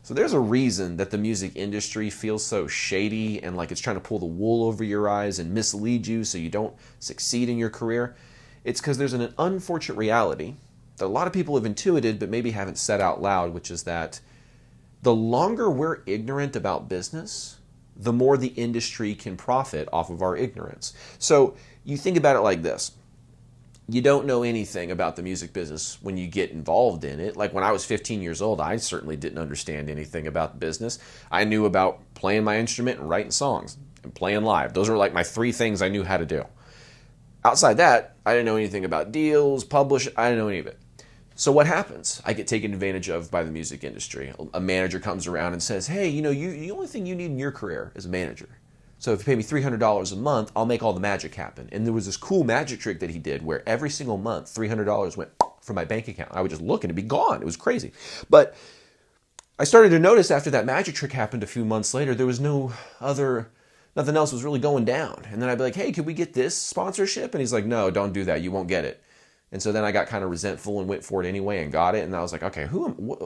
So there's a reason that the music industry feels so shady and like it's trying to pull the wool over your eyes and mislead you so you don't succeed in your career. It's because there's an unfortunate reality that a lot of people have intuited but maybe haven't said out loud, which is that the longer we're ignorant about business, the more the industry can profit off of our ignorance. So you think about it like this. You don't know anything about the music business when you get involved in it. Like when I was 15 years old, I certainly didn't understand anything about the business. I knew about playing my instrument and writing songs and playing live. Those were like my three things I knew how to do. Outside that, I didn't know anything about deals, publish, I didn't know any of it. So what happens? I get taken advantage of by the music industry. A manager comes around and says, hey, the only thing you need in your career is a manager. So if you pay me $300 a month, I'll make all the magic happen. And there was this cool magic trick that he did where every single month, $300 went from my bank account. I would just look and it'd be gone. It was crazy. But I started to notice after that magic trick happened a few months later, there was nothing else was really going down. And then I'd be like, hey, could we get this sponsorship? And he's like, no, don't do that. You won't get it. And so then I got kind of resentful and went for it anyway and got it. And I was like, okay, who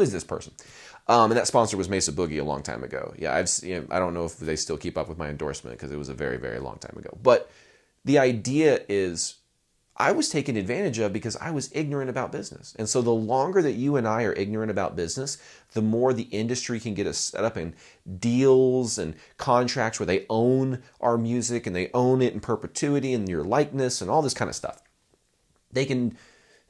is this person? And that sponsor was Mesa Boogie a long time ago. Yeah, I don't know if they still keep up with my endorsement because it was a very, very long time ago. But the idea is I was taken advantage of because I was ignorant about business. And so the longer that you and I are ignorant about business, the more the industry can get us set up in deals and contracts where they own our music and they own it in perpetuity and your likeness and all this kind of stuff. They can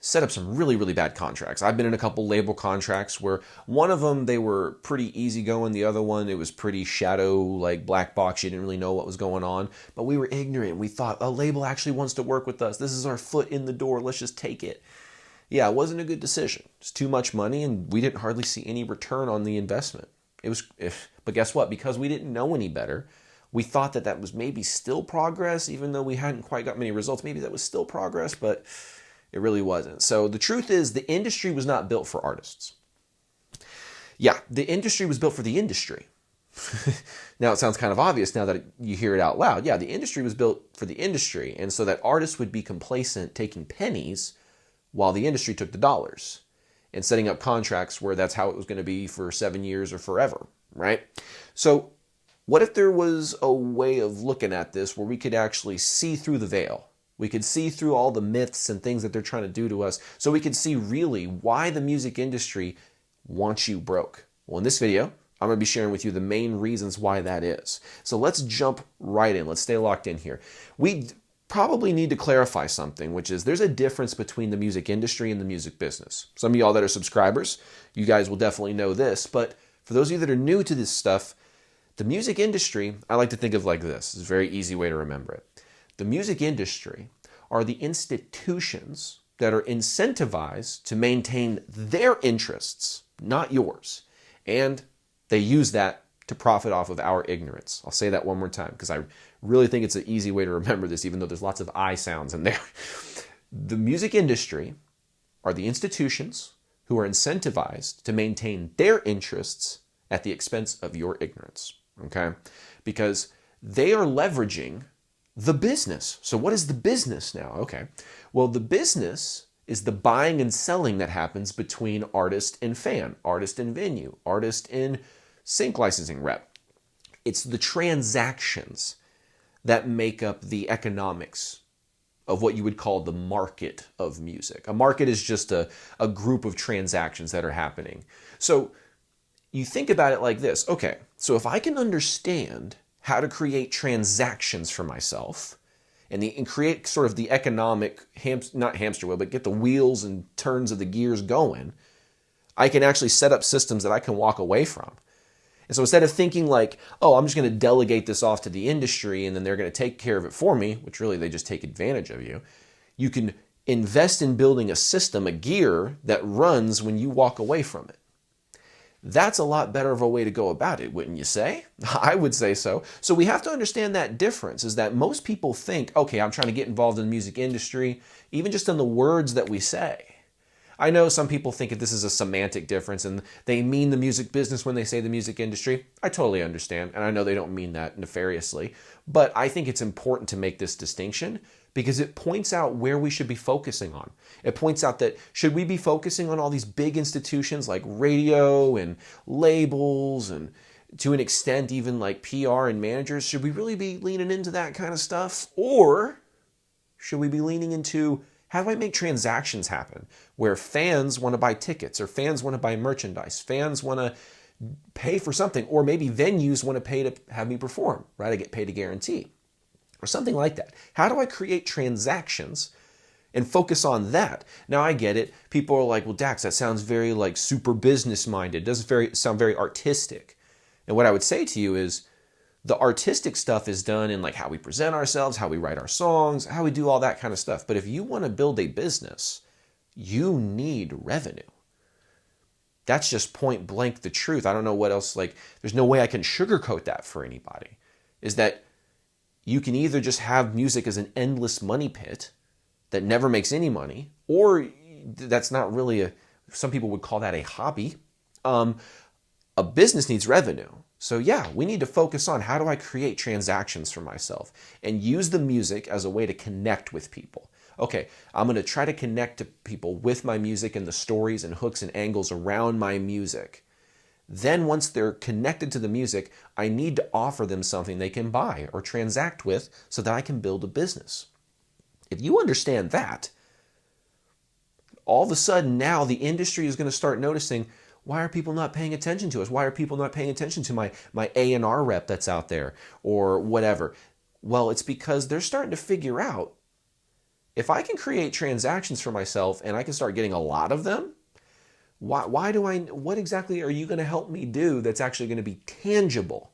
set up some really, really bad contracts. I've been in a couple label contracts where one of them, they were pretty easygoing. The other one, it was pretty shadow, like black box. You didn't really know what was going on. But we were ignorant. We thought, a label actually wants to work with us. This is our foot in the door. Let's just take it. Yeah, it wasn't a good decision. It's too much money, and we didn't hardly see any return on the investment. But guess what? Because we didn't know any better, we thought that was maybe still progress, even though we hadn't quite got many results. Maybe that was still progress, but it really wasn't. So the truth is the industry was not built for artists. Yeah, the industry was built for the industry. Now it sounds kind of obvious now that you hear it out loud. Yeah, the industry was built for the industry, and so that artists would be complacent taking pennies while the industry took the dollars and setting up contracts where that's how it was going to be for 7 years or forever, right? So what if there was a way of looking at this where we could actually see through the veil? We could see through all the myths and things that they're trying to do to us, so we could see really why the music industry wants you broke. Well, in this video, I'm going to be sharing with you the main reasons why that is. So let's jump right in. Let's stay locked in here. We probably need to clarify something, which is there's a difference between the music industry and the music business. Some of y'all that are subscribers, you guys will definitely know this, but for those of you that are new to this stuff, the music industry, I like to think of like this. It's a very easy way to remember it. The music industry are the institutions that are incentivized to maintain their interests, not yours. And they use that to profit off of our ignorance. I'll say that one more time because I really think it's an easy way to remember this, even though there's lots of I sounds in there. The music industry are the institutions who are incentivized to maintain their interests at the expense of your ignorance, okay? Because they are leveraging the business. So what is the business now? Okay. Well, the business is the buying and selling that happens between artist and fan, artist and venue, artist and sync licensing rep. It's the transactions that make up the economics of what you would call the market of music. A market is just a group of transactions that are happening. So you think about it like this. Okay, so if I can understand how to create transactions for myself and create sort of the economic, not hamster wheel, but get the wheels and turns of the gears going, I can actually set up systems that I can walk away from. And so instead of thinking like, oh, I'm just going to delegate this off to the industry and then they're going to take care of it for me, which really they just take advantage of you, you can invest in building a system, a gear that runs when you walk away from it. That's a lot better of a way to go about it, wouldn't you say? I would say so. So we have to understand that difference is that most people think, okay, I'm trying to get involved in the music industry, even just in the words that we say. I know some people think that this is a semantic difference and they mean the music business when they say the music industry. I totally understand, and I know they don't mean that nefariously, but I think it's important to make this distinction because it points out where we should be focusing on. It points out that should we be focusing on all these big institutions like radio and labels and to an extent even like PR and managers? Should we really be leaning into that kind of stuff? Or should we be leaning into how do I make transactions happen where fans want to buy tickets or fans want to buy merchandise, fans want to pay for something, or maybe venues want to pay to have me perform, right? I get paid a guarantee or something like that. How do I create transactions and focus on that? Now I get it. People are like, well, Dax, that sounds very like super business minded. It doesn't sound very artistic. And what I would say to you is the artistic stuff is done in like how we present ourselves, how we write our songs, how we do all that kind of stuff. But if you want to build a business, you need revenue. That's just point blank the truth. I don't know what else, like, there's no way I can sugarcoat that for anybody. Is that you can either just have music as an endless money pit that never makes any money, or that's not really some people would call that a hobby. A business needs revenue. So yeah, we need to focus on how do I create transactions for myself and use the music as a way to connect with people. Okay, I'm going to try to connect to people with my music and the stories and hooks and angles around my music. Then once they're connected to the music, I need to offer them something they can buy or transact with so that I can build a business. If you understand that, all of a sudden now the industry is going to start noticing, why are people not paying attention to us? Why are people not paying attention to my A&R rep that's out there or whatever? Well, it's because they're starting to figure out, if I can create transactions for myself and I can start getting a lot of them, what exactly are you going to help me do that's actually going to be tangible,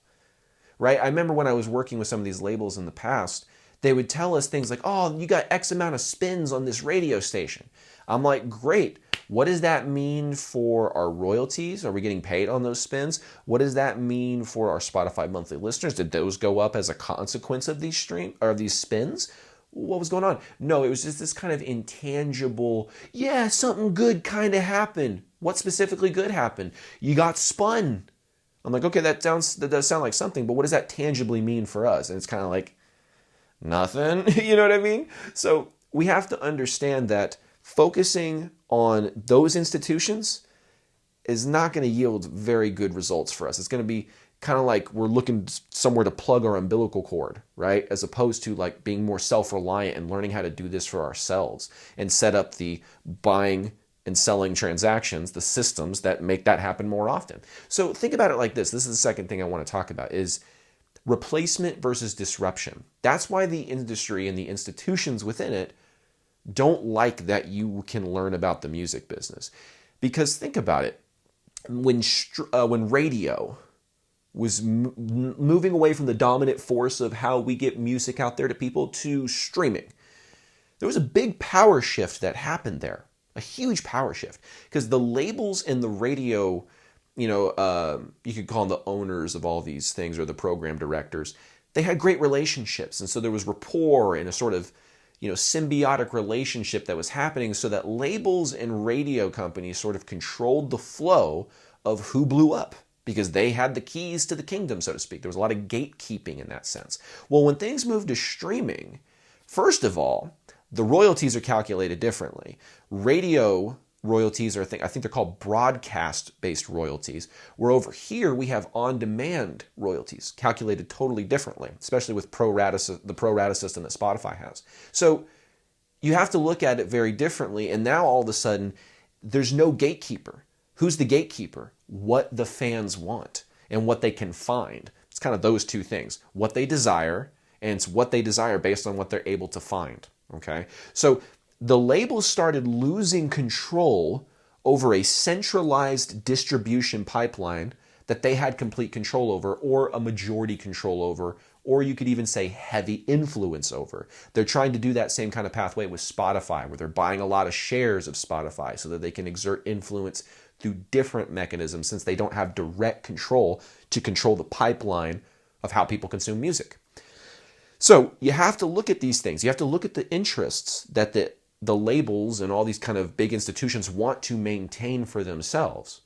right? I remember when I was working with some of these labels in the past, they would tell us things like, oh, you got X amount of spins on this radio station. I'm like, great. What does that mean for our royalties? Are we getting paid on those spins? What does that mean for our Spotify monthly listeners? Did those go up as a consequence of these spins? What was going on? No, it was just this kind of intangible, yeah, something good kind of happened. What specifically good happened? You got spun. I'm like, okay, that does sound like something, but what does that tangibly mean for us? And it's kind of like, nothing. You know what I mean? So we have to understand that focusing on those institutions is not going to yield very good results for us. It's going to be kind of like we're looking somewhere to plug our umbilical cord, right? As opposed to like being more self-reliant and learning how to do this for ourselves and set up the buying and selling transactions, the systems that make that happen more often. So think about it like this. This is the second thing I want to talk about is replacement versus disruption. That's why the industry and the institutions within it don't like that you can learn about the music business. Because think about it. When radio was moving away from the dominant force of how we get music out there to people to streaming, there was a big power shift that happened there. A huge power shift. Because the labels and the radio, you could call them the owners of all these things or the program directors, they had great relationships. And so there was rapport and a sort of symbiotic relationship that was happening so that labels and radio companies sort of controlled the flow of who blew up because they had the keys to the kingdom, so to speak. There was a lot of gatekeeping in that sense. Well, when things moved to streaming, first of all, the royalties are calculated differently. Radio royalties are, I think they're called broadcast-based royalties, where over here we have on-demand royalties calculated totally differently, especially with the pro rata system that Spotify has. So you have to look at it very differently, and now all of a sudden there's no gatekeeper. Who's the gatekeeper? What the fans want and what they can find. It's kind of those two things. What they desire, and it's what they desire based on what they're able to find. Okay? So the labels started losing control over a centralized distribution pipeline that they had complete control over, or a majority control over, or you could even say heavy influence over. They're trying to do that same kind of pathway with Spotify, where they're buying a lot of shares of Spotify so that they can exert influence through different mechanisms since they don't have direct control to control the pipeline of how people consume music. So you have to look at these things. You have to look at the interests that the labels and all these kind of big institutions want to maintain for themselves.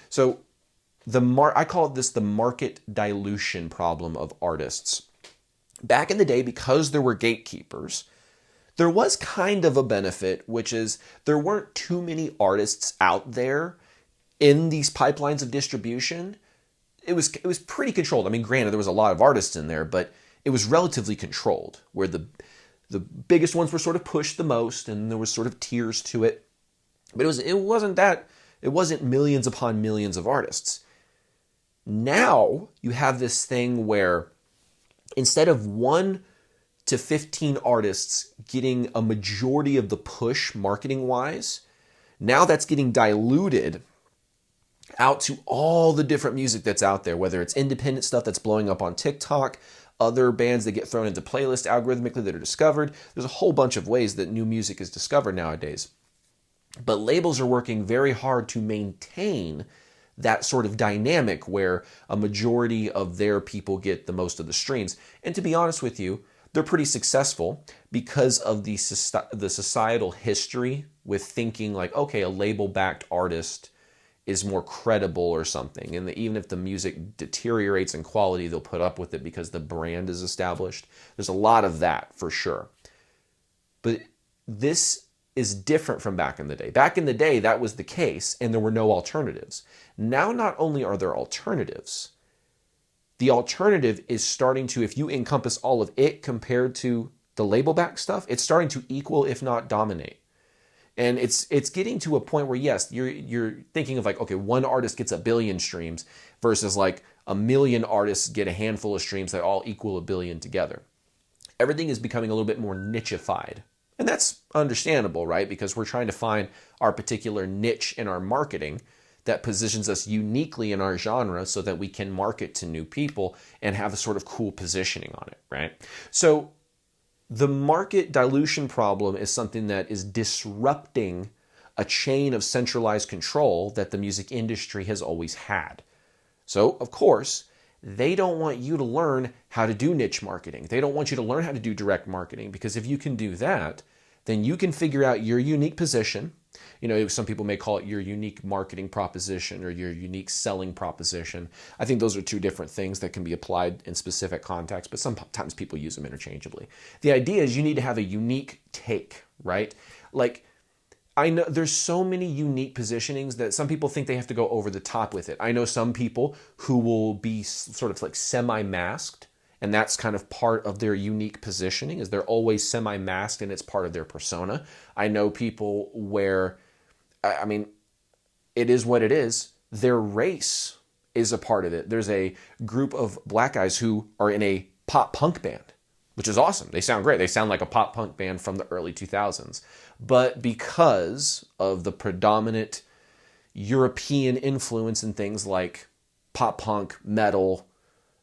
So I call this the market dilution problem of artists. Back in the day, because there were gatekeepers, There was kind of a benefit, which is there weren't too many artists out there in these pipelines of distribution. It was pretty controlled. I mean, granted, there was a lot of artists in there, but it was relatively controlled, where the biggest ones were sort of pushed the most, and there was sort of tiers to it. But it wasn't millions upon millions of artists. Now you have this thing where instead of 1 to 15 artists getting a majority of the push marketing wise, now that's getting diluted out to all the different music that's out there, whether it's independent stuff that's blowing up on TikTok, other bands that get thrown into playlists algorithmically that are discovered. There's a whole bunch of ways that new music is discovered nowadays. But labels are working very hard to maintain that sort of dynamic where a majority of their people get the most of the streams. And to be honest with you, they're pretty successful because of the societal history with thinking like, okay, a label-backed artist is more credible or something. And even if the music deteriorates in quality, they'll put up with it because the brand is established. There's a lot of that for sure. But this is different from back in the day. Back in the day, that was the case, and there were no alternatives. Now, not only are there alternatives, the alternative is starting to, if you encompass all of it compared to the label-backed stuff, it's starting to equal, if not dominate. And it's getting to a point where, yes, you're thinking of like, okay, one artist gets 1 billion streams versus like 1 million artists get a handful of streams that all equal 1 billion together. Everything is becoming a little bit more nichified. And that's understandable, right? Because we're trying to find our particular niche in our marketing that positions us uniquely in our genre so that we can market to new people and have a sort of cool positioning on it, right? So the market dilution problem is something that is disrupting a chain of centralized control that the music industry has always had. So, of course, they don't want you to learn how to do niche marketing. They don't want you to learn how to do direct marketing, because if you can do that, then you can figure out your unique position. You know, some people may call it your unique marketing proposition or your unique selling proposition. I think those are two different things that can be applied in specific contexts, but sometimes people use them interchangeably. The idea is you need to have a unique take, right? Like, I know there's so many unique positionings that some people think they have to go over the top with it. I know some people who will be sort of like semi-masked, and that's kind of part of their unique positioning, is they're always semi-masked and it's part of their persona. I know people where, I mean, it is what it is. Their race is a part of it. There's a group of black guys who are in a pop punk band, which is awesome. They sound great. They sound like a pop punk band from the early 2000s. But because of the predominant European influence in things like pop punk, metal,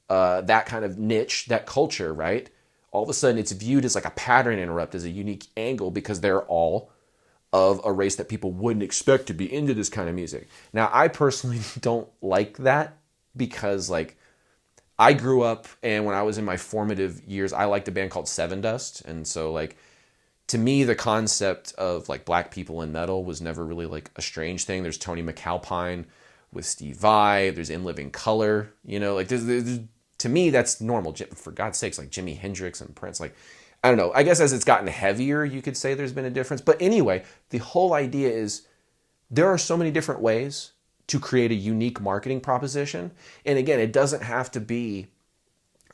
that kind of niche, that culture, right? All of a sudden it's viewed as like a pattern interrupt, as a unique angle, because they're all of a race that people wouldn't expect to be into this kind of music. Now, I personally don't like that, because like I grew up, and when I was in my formative years, I liked a band called Seven Dust. And so like, to me, the concept of like black people in metal was never really like a strange thing. There's Tony McAlpine with Steve Vai. There's In Living Color. You know, like to me, that's normal. For God's sakes, like Jimi Hendrix and Prince. Like, I don't know. I guess as it's gotten heavier, you could say there's been a difference. But anyway, the whole idea is there are so many different ways to create a unique marketing proposition. And again, it doesn't have to be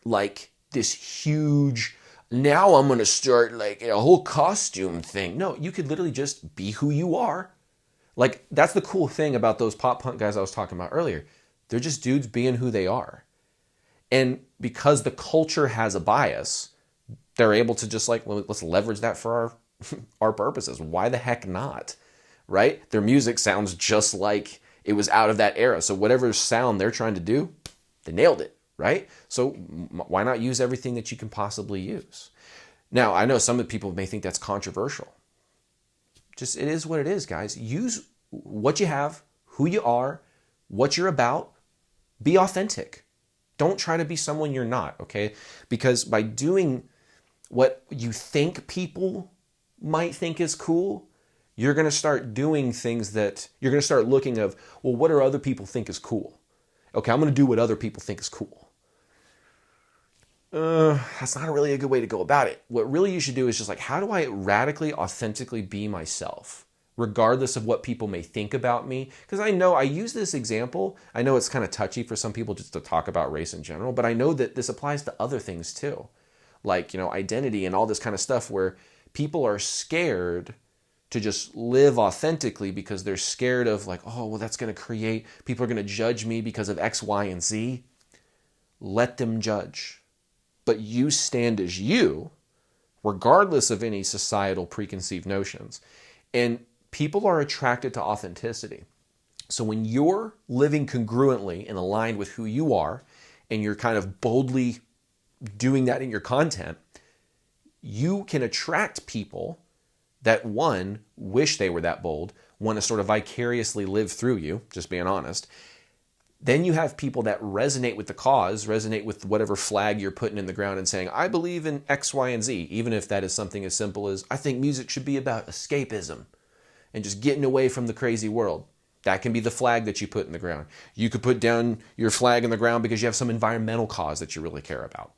like this huge, now I'm going to start like a whole costume thing. No, you could literally just be who you are. Like, that's the cool thing about those pop punk guys I was talking about earlier. They're just dudes being who they are. And because the culture has a bias, they're able to just like, well, let's leverage that for our purposes. Why the heck not? Right? Their music sounds just like it was out of that era. So whatever sound they're trying to do, they nailed it. Right? So why not use everything that you can possibly use? Now, I know some of the people may think that's controversial. Just, it is what it is, guys. Use what you have, who you are, what you're about. Be authentic. Don't try to be someone you're not, okay? Because by doing what you think people might think is cool, you're going to start doing things that you're going to start looking of, well, what do other people think is cool? Okay, I'm going to do what other people think is cool. that's not really a good way to go about it. What really you should do is just like, how do I radically, authentically be myself, regardless of what people may think about me? Because I know I use this example. I know it's kind of touchy for some people just to talk about race in general, but I know that this applies to other things too. Like, identity and all this kind of stuff where people are scared to just live authentically because they're scared of like, oh, well, that's going to create, people are going to judge me because of X, Y, and Z. Let them judge. But you stand as you, regardless of any societal preconceived notions. And people are attracted to authenticity. So when you're living congruently and aligned with who you are, and you're kind of boldly doing that in your content, you can attract people that, one, wish they were that bold, want to sort of vicariously live through you, just being honest. Then you have people that resonate with the cause, resonate with whatever flag you're putting in the ground and saying, I believe in X, Y, and Z, even if that is something as simple as, I think music should be about escapism and just getting away from the crazy world. That can be the flag that you put in the ground. You could put down your flag in the ground because you have some environmental cause that you really care about.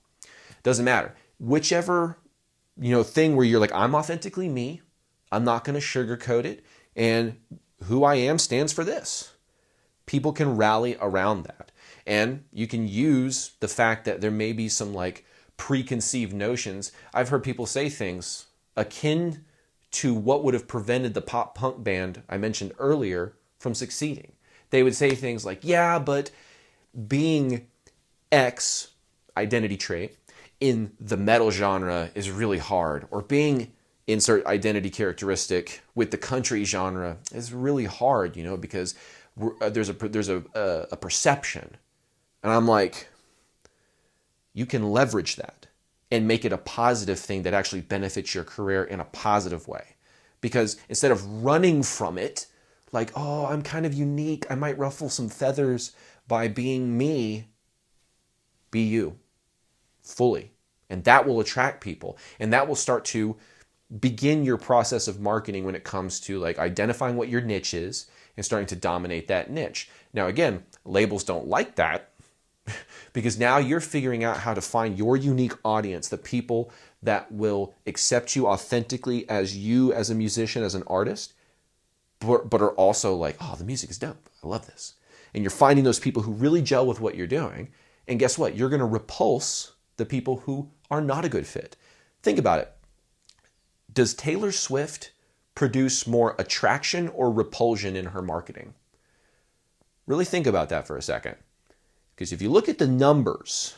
Doesn't matter. Whichever, thing where you're like, I'm authentically me, I'm not going to sugarcoat it, and who I am stands for this. People can rally around that. And you can use the fact that there may be some like preconceived notions. I've heard people say things akin to what would have prevented the pop punk band I mentioned earlier from succeeding. They would say things like, yeah, but being X identity trait in the metal genre is really hard, or being insert identity characteristic with the country genre is really hard, because there's a perception. And I'm like, you can leverage that and make it a positive thing that actually benefits your career in a positive way. Because instead of running from it, like, oh, I'm kind of unique, I might ruffle some feathers by being me, be you fully. And that will attract people. And that will start to begin your process of marketing when it comes to like identifying what your niche is and starting to dominate that niche. Now, again, labels don't like that because now you're figuring out how to find your unique audience, the people that will accept you authentically as you, as a musician, as an artist, but are also like, oh, the music is dope. I love this. And you're finding those people who really gel with what you're doing. And guess what? You're going to repulse the people who are not a good fit. Think about it. Does Taylor Swift produce more attraction or repulsion in her marketing? Really think about that for a second. Because if you look at the numbers,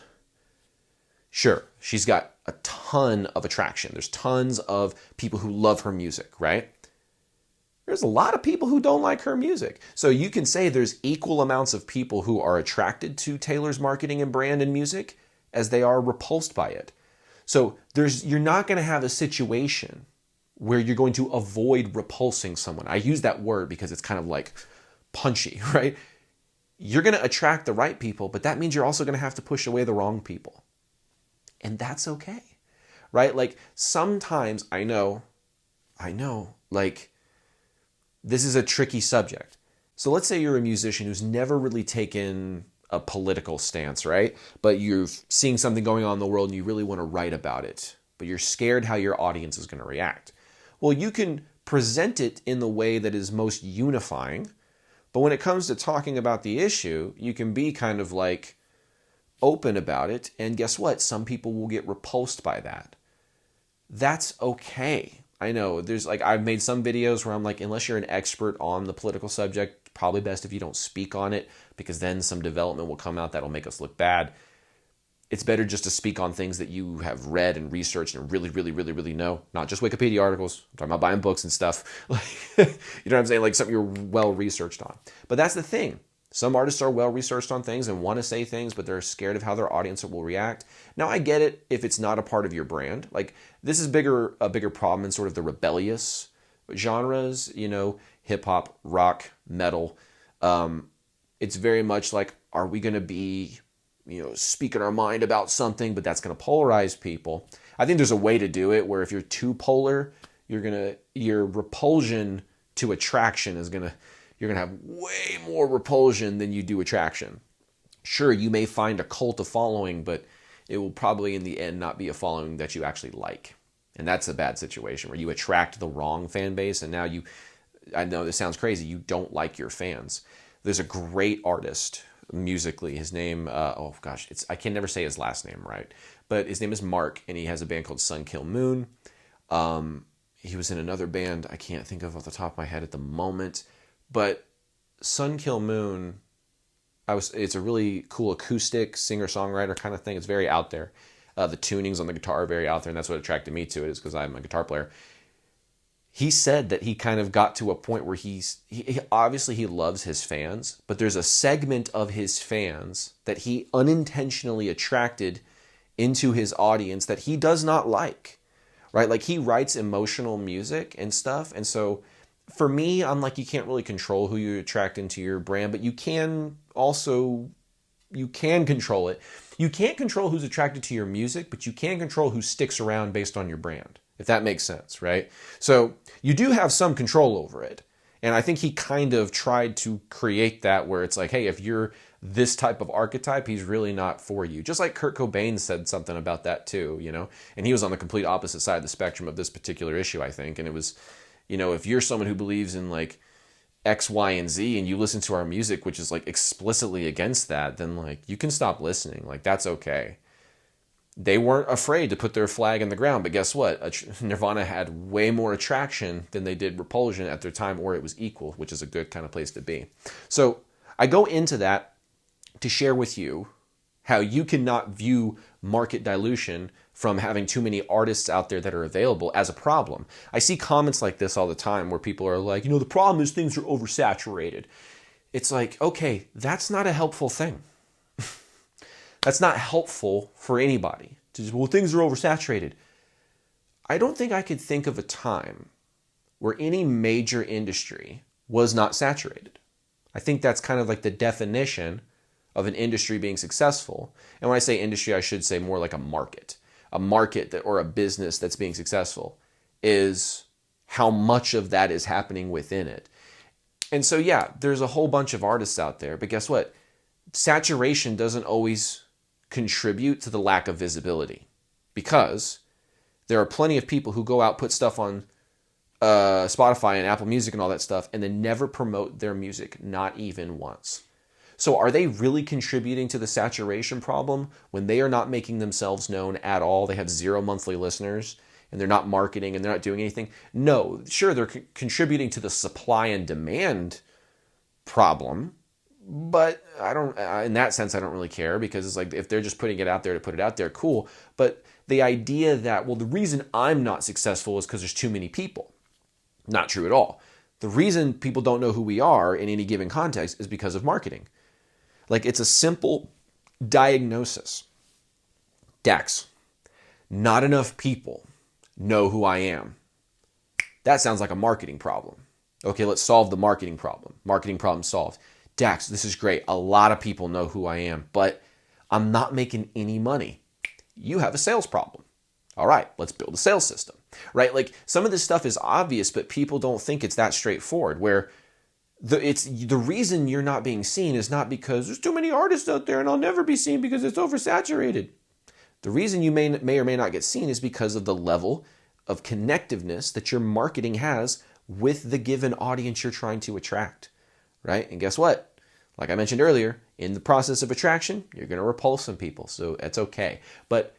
sure, she's got a ton of attraction. There's tons of people who love her music, right? There's a lot of people who don't like her music. So you can say there's equal amounts of people who are attracted to Taylor's marketing and brand and music as they are repulsed by it. So you're not going to have a situation where you're going to avoid repulsing someone. I use that word because it's kind of like punchy, right? You're going to attract the right people, but that means you're also going to have to push away the wrong people. And that's okay, right? Like sometimes I know, like this is a tricky subject. So let's say you're a musician who's never really taken a political stance, right? But you're seeing something going on in the world and you really want to write about it, but you're scared how your audience is going to react. Well, you can present it in the way that is most unifying, but when it comes to talking about the issue, you can be kind of like open about it, and guess what? Some people will get repulsed by that. That's okay. I know there's like, I've made some videos where I'm like, unless you're an expert on the political subject, probably best if you don't speak on it, because then some development will come out that'll make us look bad. It's better just to speak on things that you have read and researched and really know. Not just Wikipedia articles. I'm talking about buying books and stuff. You know what I'm saying? Like something you're well researched on. But that's the thing. Some artists are well researched on things and want to say things, but they're scared of how their audience will react. Now, I get it if it's not a part of your brand. Like this is a bigger problem in sort of the rebellious genres, hip hop, rock, metal. It's very much like, are we going to be speaking our mind about something, but that's going to polarize people. I think there's a way to do it where if you're too polar, your repulsion to attraction you're going to have way more repulsion than you do attraction. Sure, you may find a cult of following, but it will probably in the end not be a following that you actually like. And that's a bad situation where you attract the wrong fan base, and now I know this sounds crazy, you don't like your fans. There's a great artist musically. His name, I can never say his last name right, but his name is Mark, and he has a band called Sun Kill Moon. He was in another band I can't think of off the top of my head at the moment, but Sun Kill Moon, it's a really cool acoustic singer-songwriter kind of thing. It's very out there. The tunings on the guitar are very out there, and that's what attracted me to it, is because I'm a guitar player. He said that he kind of got to a point where he obviously he loves his fans, but there's a segment of his fans that he unintentionally attracted into his audience that he does not like, right? Like, he writes emotional music and stuff, and so for me, I'm like, you can't really control who you attract into your brand, but you can control it. You can't control who's attracted to your music, but you can control who sticks around based on your brand, if that makes sense, right? So you do have some control over it. And I think he kind of tried to create that where it's like, hey, if you're this type of archetype, he's really not for you. Just like Kurt Cobain said something about that too, and he was on the complete opposite side of the spectrum of this particular issue, I think. And it was, if you're someone who believes in like X, Y, and Z, and you listen to our music, which is like explicitly against that, then like you can stop listening. Like, that's okay. They weren't afraid to put their flag in the ground, but guess what? Nirvana had way more attraction than they did Repulsion at their time, or it was equal, which is a good kind of place to be. So I go into that to share with you how you cannot view market dilution from having too many artists out there that are available as a problem. I see comments like this all the time where people are like, the problem is things are oversaturated. It's like, okay, that's not a helpful thing. That's not helpful for anybody. To just, well, things are oversaturated. I don't think I could think of a time where any major industry was not saturated. I think that's kind of like the definition of an industry being successful. And when I say industry, I should say more like a market. A market or a business that's being successful is how much of that is happening within it. And so, yeah, there's a whole bunch of artists out there, but guess what? Saturation doesn't always contribute to the lack of visibility, because there are plenty of people who go out, put stuff on Spotify and Apple Music and all that stuff, and then never promote their music, not even once. So are they really contributing to the saturation problem when they are not making themselves known at all? They have 0 monthly listeners, and they're not marketing, and they're not doing anything? No, sure, they're contributing to the supply and demand problem, but in that sense, I don't really care, because it's like, if they're just putting it out there to put it out there, cool. But the idea that, well, the reason I'm not successful is because there's too many people. Not true at all. The reason people don't know who we are in any given context is because of marketing. Like, it's a simple diagnosis. Dax, not enough people know who I am. That sounds like a marketing problem. Okay, let's solve the marketing problem. Marketing problem solved. Dax, this is great. A lot of people know who I am, but I'm not making any money. You have a sales problem. All right, let's build a sales system, right? Like, some of this stuff is obvious, but people don't think it's that straightforward, where the reason you're not being seen is not because there's too many artists out there and I'll never be seen because it's oversaturated. The reason you may or may not get seen is because of the level of connectiveness that your marketing has with the given audience you're trying to attract, right? And guess what? Like I mentioned earlier, in the process of attraction, you're going to repulse some people, so that's okay. But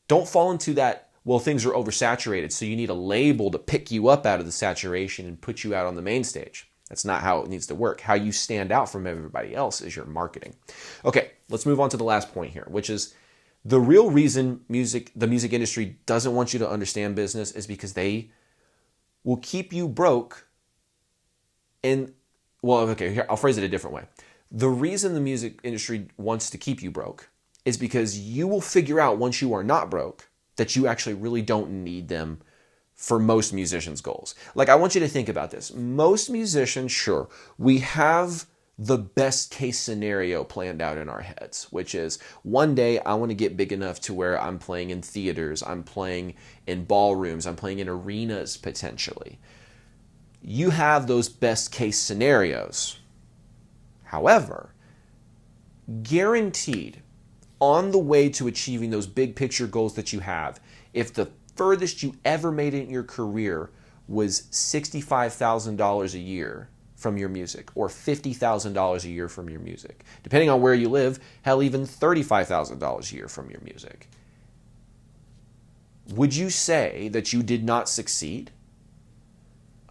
don't fall into that, well, things are oversaturated, so you need a label to pick you up out of the saturation and put you out on the main stage. That's not how it needs to work. How you stand out from everybody else is your marketing. Okay, let's move on to the last point here, which is the real reason the music industry doesn't want you to understand business is because they will keep you broke. And, well, okay, here, I'll phrase it a different way. The reason the music industry wants to keep you broke is because you will figure out once you are not broke that you actually really don't need them for most musicians' goals. Like, I want you to think about this. Most musicians, sure, we have the best case scenario planned out in our heads, which is one day I want to get big enough to where I'm playing in theaters, I'm playing in ballrooms, I'm playing in arenas potentially. You have those best case scenarios. However, guaranteed, on the way to achieving those big picture goals that you have, if the furthest you ever made it in your career was $65,000 a year from your music, or $50,000 a year from your music, depending on where you live, hell, even $35,000 a year from your music, would you say that you did not succeed?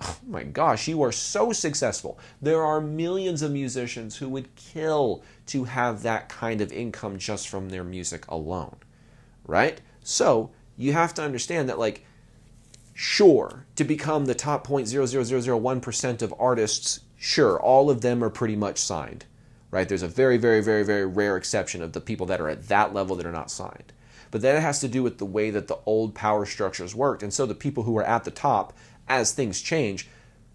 Oh my gosh, you are so successful. There are millions of musicians who would kill to have that kind of income just from their music alone, right? So you have to understand that, like, sure, to become the top 0.00001% of artists, sure, all of them are pretty much signed, right? There's a very, very, very, very rare exception of the people that are at that level that are not signed. But that has to do with the way that the old power structures worked. And so the people who are at the top, as things change,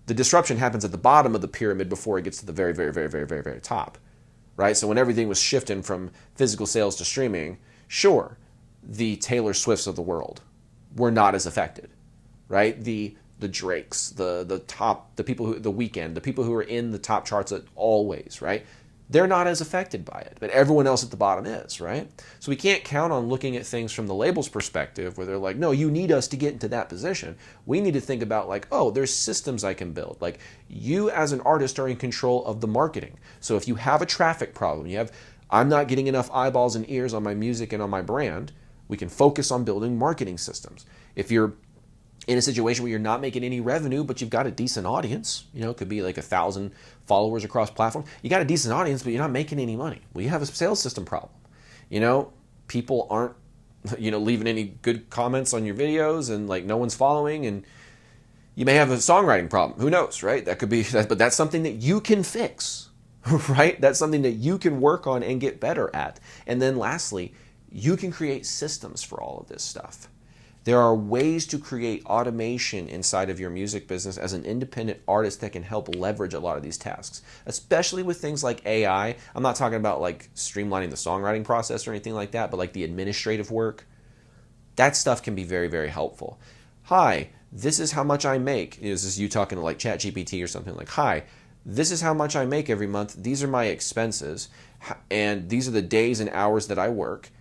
the disruption happens at the bottom of the pyramid before it gets to the very, very, very, very, very, very top, right? So when everything was shifting from physical sales to streaming, sure, the Taylor Swifts of the world were not as affected, right? The Drakes, the top, the people who, the Weeknd, the people who are in the top charts always, right? They're not as affected by it, but everyone else at the bottom is, right? So we can't count on looking at things from the label's perspective where they're like, no, you need us to get into that position. We need to think about, like, oh, there's systems I can build. Like, you as an artist are in control of the marketing. So if you have a traffic problem, I'm not getting enough eyeballs and ears on my music and on my brand, we can focus on building marketing systems. If you're in a situation where you're not making any revenue, but you've got a decent audience, it could be like 1,000 followers across platforms. You got a decent audience, but you're not making any money. Well, you have a sales system problem. People aren't, leaving any good comments on your videos, and like no one's following, and you may have a songwriting problem. Who knows, right? That could be, but that's something that you can fix, right? That's something that you can work on and get better at. And then lastly, you can create systems for all of this stuff. There are ways to create automation inside of your music business as an independent artist that can help leverage a lot of these tasks, especially with things like AI. I'm not talking about like streamlining the songwriting process or anything like that, but like the administrative work. That stuff can be very, very helpful. Hi, this is how much I make. This is you talking to like ChatGPT or something like, hi, this is how much I make every month. These are my expenses, and these are the days and hours that I work.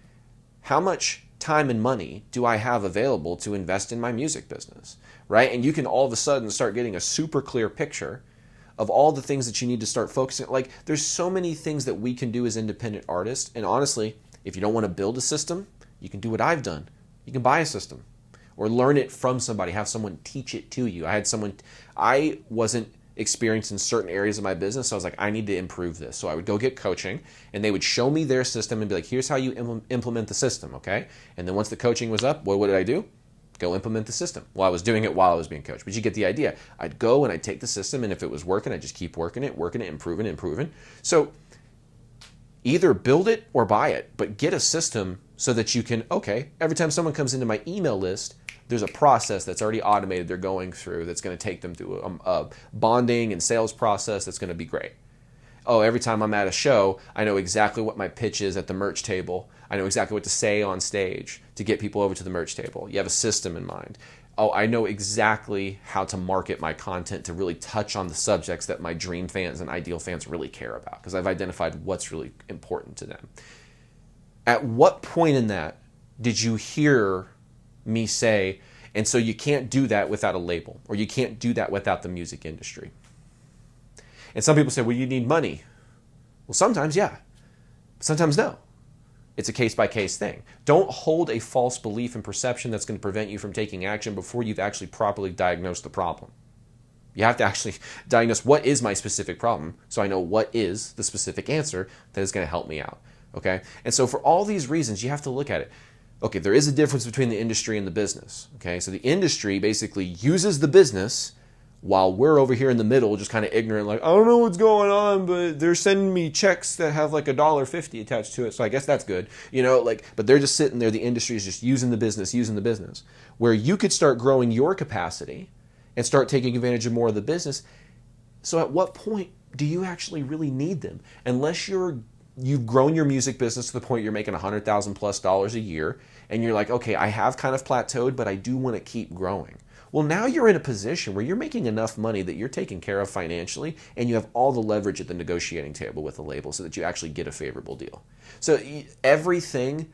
How much time and money do I have available to invest in my music business, right? And you can all of a sudden start getting a super clear picture of all the things that you need to start focusing. Like, there's so many things that we can do as independent artists. And honestly, if you don't want to build a system, you can do what I've done. You can buy a system or learn it from somebody, have someone teach it to you. I wasn't experienced in certain areas of my business, so I was like, I need to improve this. So I would go get coaching, and they would show me their system and be like, here's how you implement the system, okay? And then once the coaching was up, what did I do? Go implement the system. Well, I was doing it while I was being coached, but you get the idea. I'd go and I'd take the system, and if it was working, I'd just keep working it, improving. So either build it or buy it, but get a system so that you can, okay, every time someone comes into my email list, there's a process that's already automated they're going through that's going to take them through a bonding and sales process that's going to be great. Oh, every time I'm at a show, I know exactly what my pitch is at the merch table. I know exactly what to say on stage to get people over to the merch table. You have a system in mind. Oh, I know exactly how to market my content to really touch on the subjects that my dream fans and ideal fans really care about, because I've identified what's really important to them. At what point in that did you hear me say, and so you can't do that without a label, or you can't do that without the music industry? And some people say, well, you need money. Well, sometimes, yeah. Sometimes, no. It's a case-by-case thing. Don't hold a false belief and perception that's going to prevent you from taking action before you've actually properly diagnosed the problem. You have to actually diagnose, what is my specific problem, so I know what is the specific answer that is going to help me out. Okay? And so for all these reasons, you have to look at it. Okay, there is a difference between the industry and the business. Okay, so the industry basically uses the business while we're over here in the middle just kind of ignorant, like, I don't know what's going on, but they're sending me checks that have like $1.50 attached to it, so I guess that's good. But they're just sitting there, the industry is just using the business. Where you could start growing your capacity and start taking advantage of more of the business. So at what point do you actually really need them? Unless you've grown your music business to the point you're making $100,000+ a year, and you're like, okay, I have kind of plateaued, but I do want to keep growing. Well, now you're in a position where you're making enough money that you're taken care of financially, and you have all the leverage at the negotiating table with the label so that you actually get a favorable deal. So everything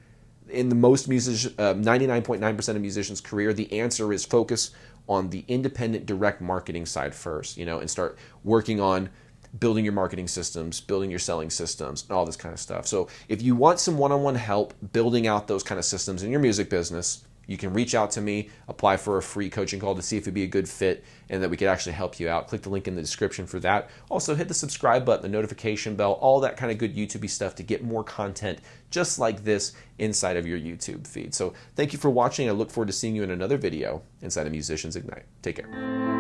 in the most 99.9% of musicians' career, the answer is focus on the independent direct marketing side first, and start working on building your marketing systems, building your selling systems, and all this kind of stuff. So if you want some one-on-one help building out those kind of systems in your music business, you can reach out to me, apply for a free coaching call to see if it'd be a good fit and that we could actually help you out. Click the link in the description for that. Also, hit the subscribe button, the notification bell, all that kind of good YouTube-y stuff to get more content just like this inside of your YouTube feed. So thank you for watching. I look forward to seeing you in another video inside of Musicians Ignite. Take care.